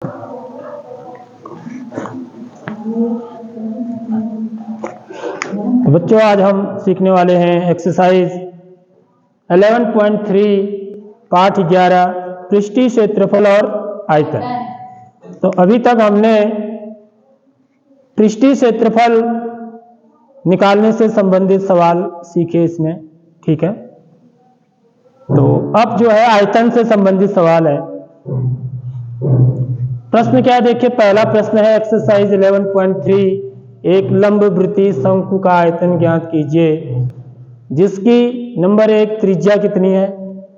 तो बच्चों आज हम सीखने वाले हैं एक्सरसाइज 11.3 पाठ 11 पृष्ठीय क्षेत्रफल और आयतन। तो अभी तक हमने पृष्ठीय क्षेत्रफल निकालने से संबंधित सवाल सीखे इसमें, ठीक है। तो अब जो है आयतन से संबंधित सवाल है। प्रश्न क्या है देखिए, पहला प्रश्न है एक्सरसाइज 11.3 एक लंबवृत्तीय शंकु का आयतन ज्ञात कीजिए जिसकी नंबर 1 त्रिज्या कितनी है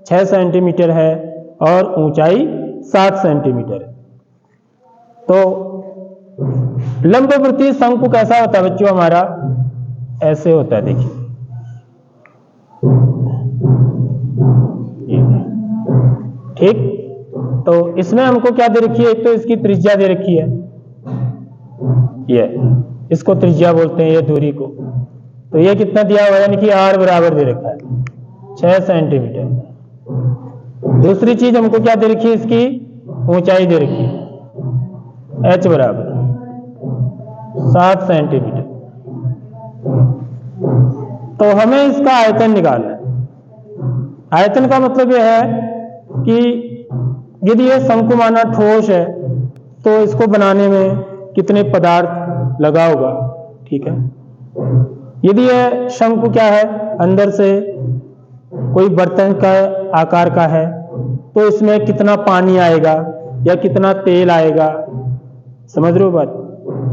6 सेंटीमीटर है और ऊंचाई 7 सेंटीमीटर है। तो लंबवृत्तीय शंकु कैसा होता है बच्चों, हमारा ऐसे होता है, देखिए ठीक। तो इसमें हमको क्या दे रखी है, एक तो इसकी त्रिज्या दे रखी है, ये इसको त्रिज्या बोलते हैं, ये दूरी को। तो ये कितना दिया हुआ है, यानी कि r बराबर दे रखा है 6 सेंटीमीटर। दूसरी चीज हमको क्या दे रखी है, इसकी ऊंचाई दे रखी है h बराबर 7 सेंटीमीटर। तो हमें इसका आयतन निकालना है। आयतन का मतलब यह है कि यदि यह शंकु माना ठोस है तो इसको बनाने में कितने पदार्थ लगा होगा, ठीक है। यदि यह शंकु क्या है, अंदर से कोई बर्तन का आकार का है तो इसमें कितना पानी आएगा या कितना तेल आएगा, समझ रहे हो बात।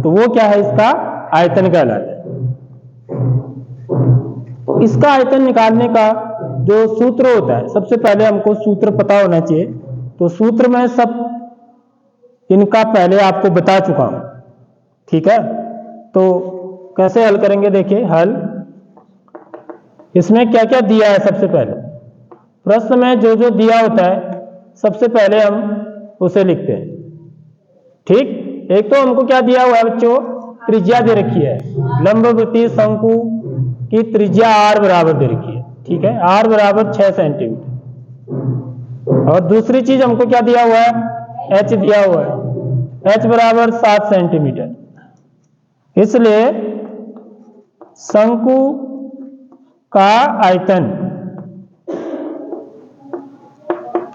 तो वो क्या है, इसका आयतन कहलाता है। इसका आयतन निकालने का जो सूत्र होता है, सबसे पहले हमको सूत्र पता होना चाहिए। तो सूत्र में सब इनका पहले आपको बता चुका हूं, ठीक है। तो कैसे हल करेंगे, देखिए हल इसमें क्या क्या दिया है। सबसे पहले प्रश्न में जो जो दिया होता है सबसे पहले हम उसे लिखते हैं, ठीक। एक तो हमको क्या दिया हुआ है बच्चों, त्रिज्या दे रखी है, लंबवृत्तीय शंकु की त्रिज्या r बराबर दे रखी है, ठीक है, r बराबर 6 सेंटीमीटर। और दूसरी चीज हमको क्या दिया हुआ है, h दिया हुआ है, h बराबर 7 सेंटीमीटर। इसलिए शंकु का आयतन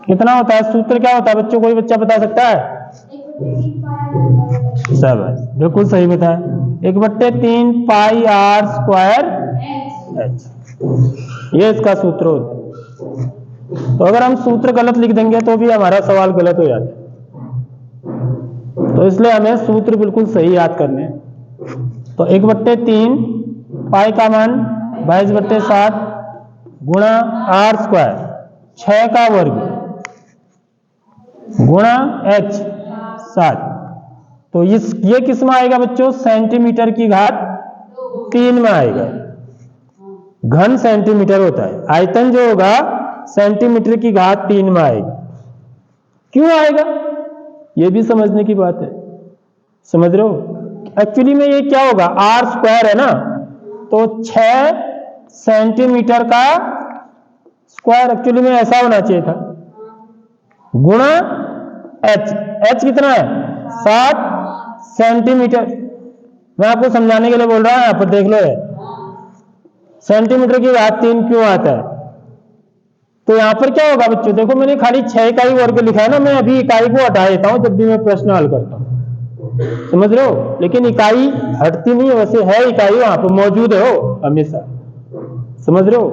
कितना होता है, सूत्र क्या होता है बच्चों, कोई बच्चा बता सकता है? सब बिल्कुल सही बताया, 1/3 पाई r स्क्वायर h, ये इसका सूत्र होता है। तो अगर हम सूत्र गलत लिख देंगे तो भी हमारा सवाल गलत हो जाता है। तो इसलिए हमें सूत्र बिल्कुल सही याद करने हैं। तो 1/3 पाई का मान 22/7 गुणा r स्क्वायर 6 का वर्ग गुणा h 7। तो ये किस में आएगा बच्चों, सेंटीमीटर की घात 3 में आएगा। घन सेंटीमीटर होता है, आयतन जो होगा सेंटीमीटर की घात 3 में आएगा। क्यों आएगा, ये भी समझने की बात है, समझ रहे हो। एक्चुअली में ये क्या होगा, r स्क्वायर है ना, तो 6 सेंटीमीटर का स्क्वायर एक्चुअली में ऐसा होना चाहिए था, गुणा h कितना है 7 सेंटीमीटर। मैं आपको समझाने के लिए बोल रहा हूं, यहां पर देख लो है सेंटीमीटर की घात 3 क्यों आता है। तो यहां पर क्या होगा बच्चों, देखो मैंने खाली 6 का ही वर्ग लिखा है ना, मैं अभी इकाई को हटा देता हूं जब भी मैं प्रश्न हल करता हूं, समझ रहे हो। लेकिन इकाई हटती नहीं है, वैसे है इकाई वहां पर मौजूद है हो हमेशा, समझ रहे हो।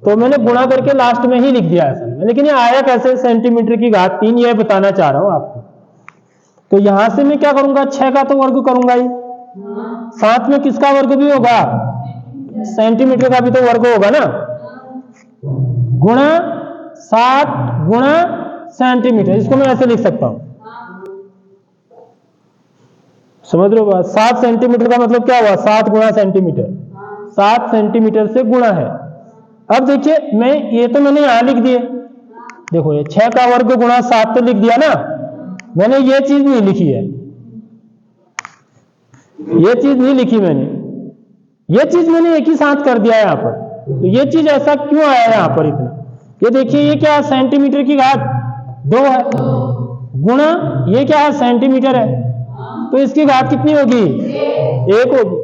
तो मैंने गुणा करके लास्ट में ही लिख दिया ऐसा, लेकिन ये आया कैसे सेंटीमीटर की घात 3, ये बताना चाह रहा हूं आपको। तो यहां से मैं क्या करूंगा, 6 का तो वर्ग करूंगा ही, साथ में किसका वर्ग भी होगा, सेंटीमीटर का भी तो वर्ग होगा ना, गुणा 7 गुणा सेंटीमीटर। इसको मैं ऐसे लिख सकता हूं, समझ रहे हो बात। 7 सेंटीमीटर का मतलब क्या हुआ, 7 गुणा सेंटीमीटर, 7 सेंटीमीटर से गुणा है। अब देखिए मैं ये तो मैंने यहां लिख दिए, देखो ये 6 का वर्ग गुणा 7 तो लिख दिया ना, मैंने ये चीज नहीं लिखी है, ये चीज नहीं लिखी मैंने, ये चीज मैंने एक ही साथ कर दिया यहां पर। तो ये चीज ऐसा क्यों आया यहां पर इतना, ये देखिए ये क्या सेंटीमीटर की घात 2 है, गुणा ये क्या है, सेंटीमीटर है, तो इसकी घात कितनी होगी, 1 होगी।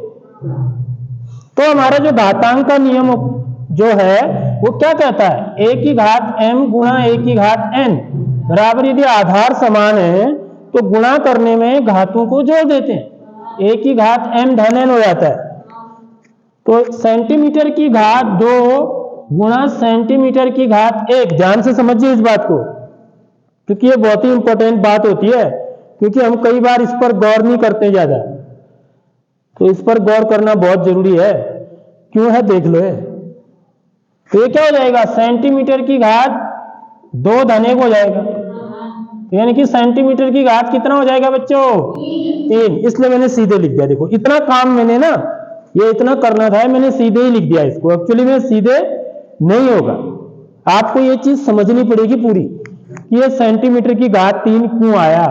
तो हमारा जो घातांक का नियम जो है वो क्या कहता है, a की घात m गुणा a की घात n बराबर, यदि आधार समान है तो गुणा करने में घातों को जोड़ देते हैं, a की घात m धन n हो जाता है। तो सेंटीमीटर की घात 2 गुणा सेंटीमीटर की घात 1, ध्यान से समझिए इस बात को, क्योंकि ये बहुत ही इंपॉर्टेंट बात होती है, क्योंकि हम कई बार इस पर गौर नहीं करते ज्यादा, तो इस पर गौर करना बहुत जरूरी है। क्यों है देख लो। तो ये क्या हो जाएगा, सेंटीमीटर की घात 2 धन 1 हो जाएगा, तो यानी कि सेंटीमीटर की घात कितना हो जाएगा बच्चों, 3। इसलिए मैंने सीधे लिख दिया। देखो इतना काम मैंने ना, ये इतना करना था, मैंने सीधे ही लिख दिया इसको। एक्चुअली में सीधे नहीं होगा, आपको ये चीज समझनी पड़ेगी पूरी कि ये सेंटीमीटर की घात 3 क्यों आया।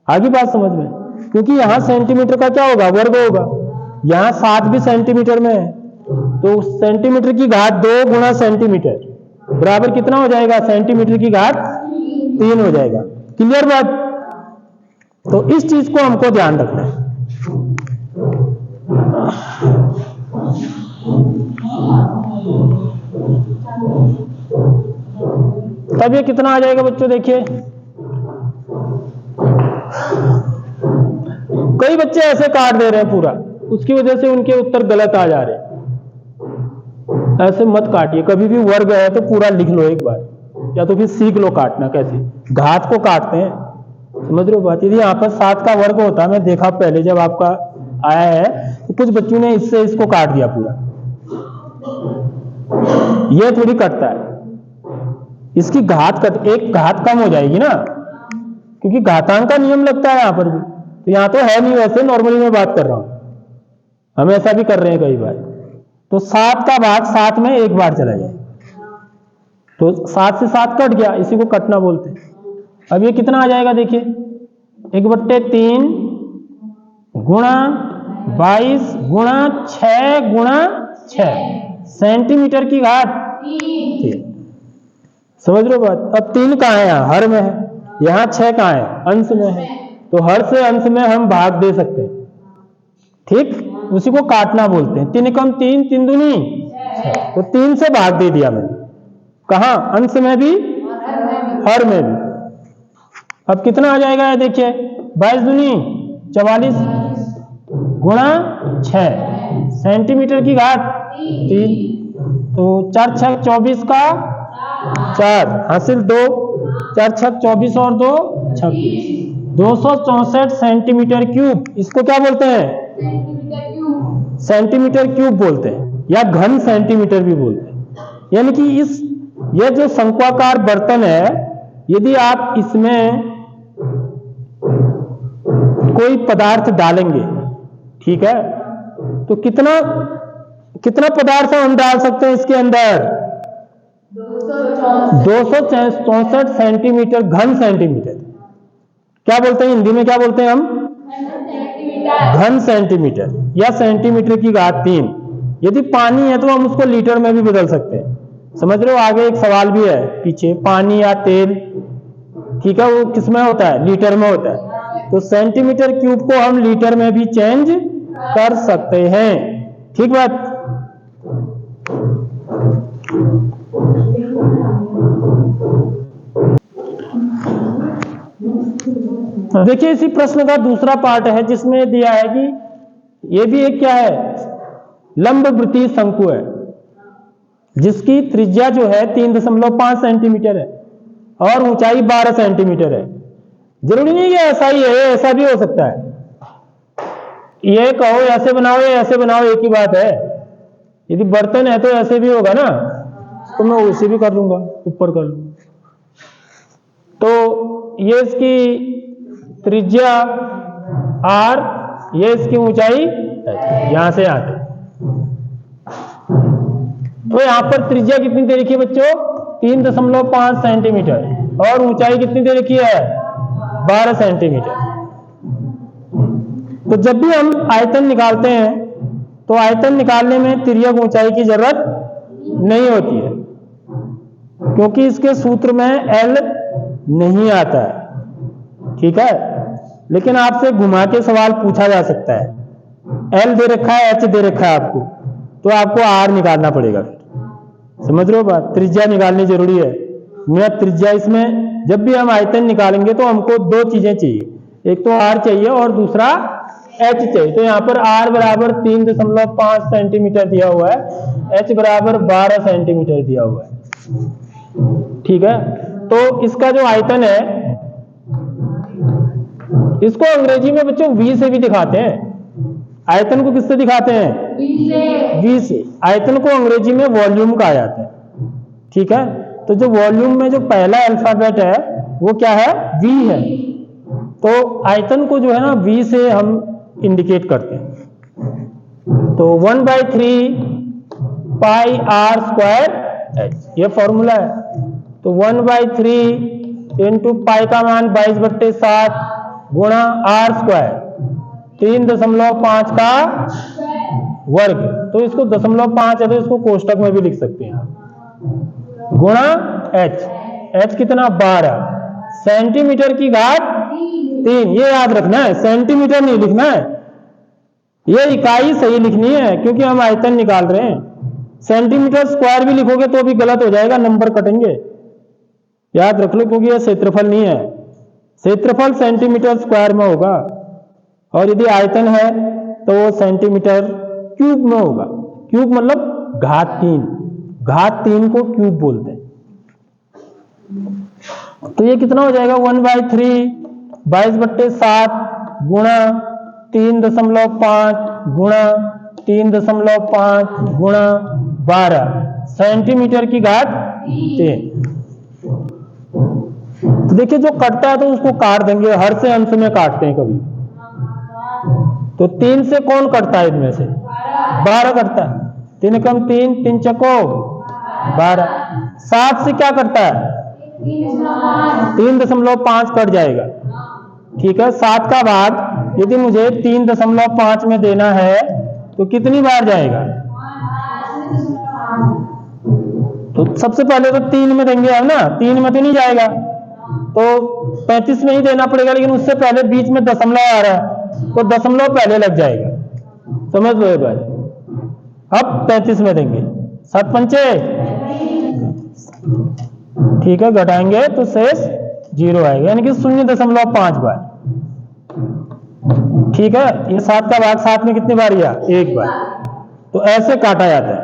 आगे बात समझ में, क्योंकि यहां सेंटीमीटर का क्या होगा, वर्ग होगा, यहां 7 भी सेंटीमीटर में है, तो सेंटीमीटर की घात 2 गुणा सेंटीमीटर बराबर कितना हो जाएगा, सेंटीमीटर की घात 3 हो जाएगा। क्लियर बात। तो इस चीज को हमको ध्यान रखना है। तब ये कितना आ जाएगा बच्चों, देखिए कई बच्चे ऐसे काट दे रहे हैं पूरा, उसकी वजह से उनके उत्तर गलत आ जा रहे हैं। ऐसे मत काटिए, कभी भी वर्ग है तो पूरा लिख लो एक बार, या तो फिर सीख लो काटना कैसे, घात को काटते हैं, समझ रहे हो बात। यदि यहाँ पर 7 का वर्ग होता, मैं देखा पहले जब आपका आया है, तो कुछ बच्चों ने इससे इसको काट दिया पूरा, ये थोड़ी कटता है, इसकी घात एक घात कम हो जाएगी ना, क्योंकि घातांक का नियम लगता है यहाँ पर भी। तो यहाँ तो है नहीं, वैसे नॉर्मली मैं बात कर रहा हूं, हम ऐसा भी कर रहे हैं कई बार। तो 7 का भाग 7 में एक बार चला जाए, तो 7 से 7 कट गया, इसी को कटना बोलते हैं। अब ये कितना आ जाएगा, देखिए 1/3 गुणा 22 गुणा 6 गुणा 6 सेंटीमीटर की घात 3। समझ रहे हो बात। अब 3 कहाँ है, यहाँ हर में है, यहाँ 6 कहाँ है, अंश में है, तो हर से अंश में हम भाग दे सकते हैं, ठीक, उसी को काटना बोलते हैं। 3 कम 3, 3 दूनी 6, तो 3 से भाग दे दिया मैंने, कहाँ, अंश में भी हर में भी। अब कितना आ जाएगा, ये देखिए 22 दूनी 44 गुणा 6 सेंटीमीटर की घात 3, तो 4 6 24 का 4 हासिल 2, 4 6 24 और 2 26, 264 सेंटीमीटर क्यूब। इसको क्या बोलते हैं, सेंटीमीटर क्यूब बोलते हैं, या घन सेंटीमीटर भी बोलते हैं। यानी कि यह जो शंक्वाकार बर्तन है, यदि आप इसमें कोई पदार्थ डालेंगे, ठीक है, तो कितना पदार्थ हम डाल सकते हैं इसके अंदर, 264 सेंटीमीटर घन सेंटीमीटर। क्या बोलते हैं हिंदी में, क्या बोलते हैं हम, घन सेंटीमीटर, या सेंटीमीटर की घात 3। यदि पानी है तो हम उसको लीटर में भी बदल सकते हैं, समझ रहे हो। आगे एक सवाल भी है पीछे, पानी या तेल, ठीक है, वो किस में होता है, लीटर में होता है, तो सेंटीमीटर क्यूब को हम लीटर में भी चेंज कर सकते हैं, ठीक बात। देखिए इसी प्रश्न का दूसरा पार्ट है, जिसमें दिया है कि ये भी एक क्या है, लंब वृत्तीय शंकु है, जिसकी त्रिज्या जो है 3.5 सेंटीमीटर है और ऊंचाई 12 सेंटीमीटर है। जरूरी नहीं कि ऐसा ही है, ऐसा भी हो सकता है, ये कहो ऐसे बनाओ या ऐसे बनाओ, एक ही बात है। यदि बर्तन है तो ऐसे भी होगा ना, तो मैं उसे भी कर लूंगा, ऊपर कर लूंगा। तो ये इसकी त्रिज्या r, ये इसकी ऊंचाई यहां से यहां तक। तो यहां पर त्रिज्या कितनी दे रखी है बच्चों, 3.5 सेंटीमीटर, और ऊंचाई कितनी दे रखी है, 12 सेंटीमीटर। तो जब भी हम आयतन निकालते हैं, तो आयतन निकालने में तिर्यक ऊंचाई की जरूरत नहीं होती है, क्योंकि इसके सूत्र में L नहीं आता है। ठीक है, लेकिन आपसे घुमा के सवाल पूछा जा सकता है, L दे रखा है, H दे रखा है आपको, तो आपको R निकालना पड़ेगा। समझ रहे हो बात, त्रिज्या निकालनी जरूरी है। मेरा त्रिज्या इसमें जब भी हम आयतन निकालेंगे तो हमको दो चीजें चाहिए, एक तो R चाहिए और दूसरा H चाहिए। तो यहाँ पर R बराबर 3.5 सेंटीमीटर दिया हुआ है, H बराबर 12 सेंटीमीटर दिया हुआ है। ठीक है, तो इसका जो आयतन है इसको अंग्रेजी में बच्चों V से भी दिखाते हैं। आयतन को किससे दिखाते हैं? V से। आयतन को अंग्रेजी में वॉल्यूम कहा जाता है। ठीक है, तो जो वॉल्यूम में जो पहला अल्फाबेट है वो क्या है? V है। तो आयतन को जो है ना V से हम इंडिकेट करते हैं। तो 1/3 पाई r स्क्वायर h, ये फॉर्मूला है। तो 1/3 इंटू पाई का मान 22/7 गुणा r स्क्वायर 3.5 का वर्ग। तो इसको 0.5 है तो इसको कोष्टक में भी लिख सकते हैं गुणा h कितना? 12 सेंटीमीटर की घात 3। ये याद रखना है, सेंटीमीटर नहीं लिखना है, ये इकाई सही लिखनी है क्योंकि हम आयतन निकाल रहे हैं। सेंटीमीटर स्क्वायर भी लिखोगे तो भी गलत हो जाएगा, नंबर कटेंगे। याद रख लो, क्योंकि ये क्षेत्रफल नहीं है, क्षेत्रफल सेंटीमीटर स्क्वायर में होगा और यदि आयतन है तो वो सेंटीमीटर क्यूब में होगा। क्यूब मतलब घात 3, घात 3 को क्यूब बोलते हैं। तो ये कितना हो जाएगा? 1/3 22/7 गुणा 3.5 गुणा 3.5 गुणा 12 सेंटीमीटर की घात 3। तो देखिए जो कटता है तो उसको काट देंगे, हर से अंश में काटते हैं कभी। तो 3 से कौन कटता है? इनमें से 12 कटता है। 3 कम 3, 3 चको 12। 7 से क्या कटता है? 3.5 कट जाएगा। ठीक है, 7 का भाग यदि मुझे 3.5 में देना है तो कितनी बार जाएगा? तो सबसे पहले तो 3 में देंगे हम ना, 3 में तो नहीं जाएगा, तो 35 में ही देना पड़ेगा, लेकिन उससे पहले बीच में दशमलव आ रहा है तो दशमलव पहले लग जाएगा। समझ लो ये बात। अब 35 में देंगे, 7 पंचे, ठीक है, घटाएंगे तो शेष 0 आएगा, यानी कि 0.5 बार। ठीक है, ये 7 का भाग 7 में कितनी बार गया? 1 बार। तो ऐसे काटा जाता है,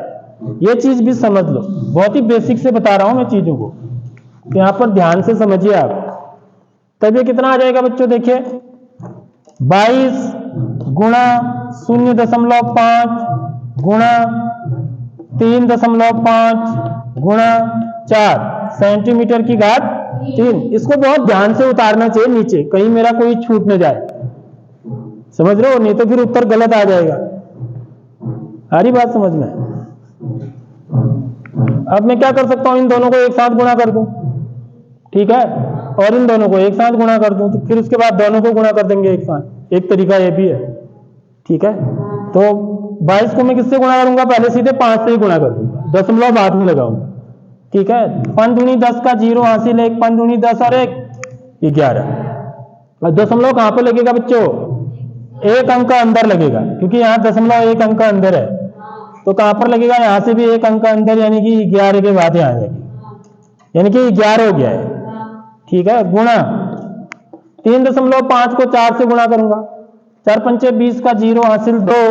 ये चीज भी समझ लो। बहुत ही बेसिक से बता रहा हूं मैं चीजों को, तो यहां पर ध्यान से समझिए आप। तब ये कितना आ जाएगा बच्चों? देखिए 22 गुणा 0.5 गुणा 3.5 गुणा 4 सेंटीमीटर की घात 3। इसको बहुत ध्यान से उतारना चाहिए नीचे, कहीं मेरा कोई छूट न जाए। समझ रहे हो? नहीं तो फिर उत्तर गलत आ जाएगा। आ रही बात समझ में? अब मैं क्या कर सकता हूं? इन दोनों को एक साथ गुणा कर दूं, ठीक है, और इन दोनों को एक साथ गुणा कर दूं, तो फिर उसके बाद दोनों को गुणा कर देंगे एक साथ। एक तरीका ये भी है। ठीक है, तो 22 को मैं किससे गुणा करूंगा? पहले सीधे 5 से ही गुणा कर दूंगा, दशमलव बाद में लगाऊंगा। ठीक है, 5 दूनी 10 का 0 हासिल, 1 5 दूनी 10 और 1 11। और दशमलव कहां पर लगेगा बच्चों? एक अंक का अंदर लगेगा, क्योंकि यहाँ दशमलव एक अंक का अंदर है, तो कहां पर लगेगा? यहां से भी एक अंक का अंदर, यानी कि 11 के बाद यहाँ जाएगी, यानी कि 11 हो गया है। ठीक है, गुणा 3.5 को 4 से गुणा करूंगा, 4 पंचे 20 का 0 हासिल 2,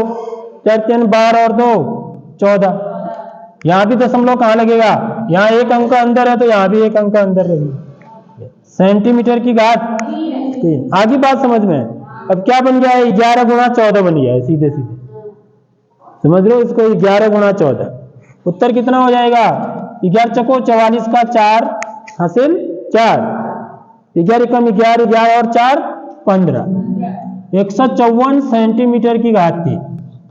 4 3 12 और 2 14। यहां भी दशमलव कहां लगेगा? यहाँ एक अंक का अंदर है तो यहाँ भी एक अंक का अंदर लगेगा। सेंटीमीटर की घात 3। आगे बात समझ में? अब क्या बन गया है? 11 गुणा 14 बन गया है, सीधे सीधे। समझ रहे हो इसको? 11 गुणा 14, उत्तर कितना हो जाएगा? 11 चको 44 का 4 हासिल 4, 11 कम 11, 11 और 4 15, 154 सेंटीमीटर की घात 3।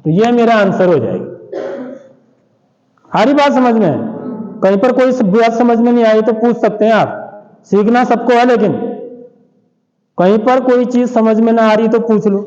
तो ये मेरा आंसर हो जाएगा। सारी बात समझ में? कहीं पर कोई बात समझ में नहीं आई तो पूछ सकते हैं आप, सीखना सबको है, लेकिन कहीं पर कोई चीज समझ में ना आ रही तो पूछ लो।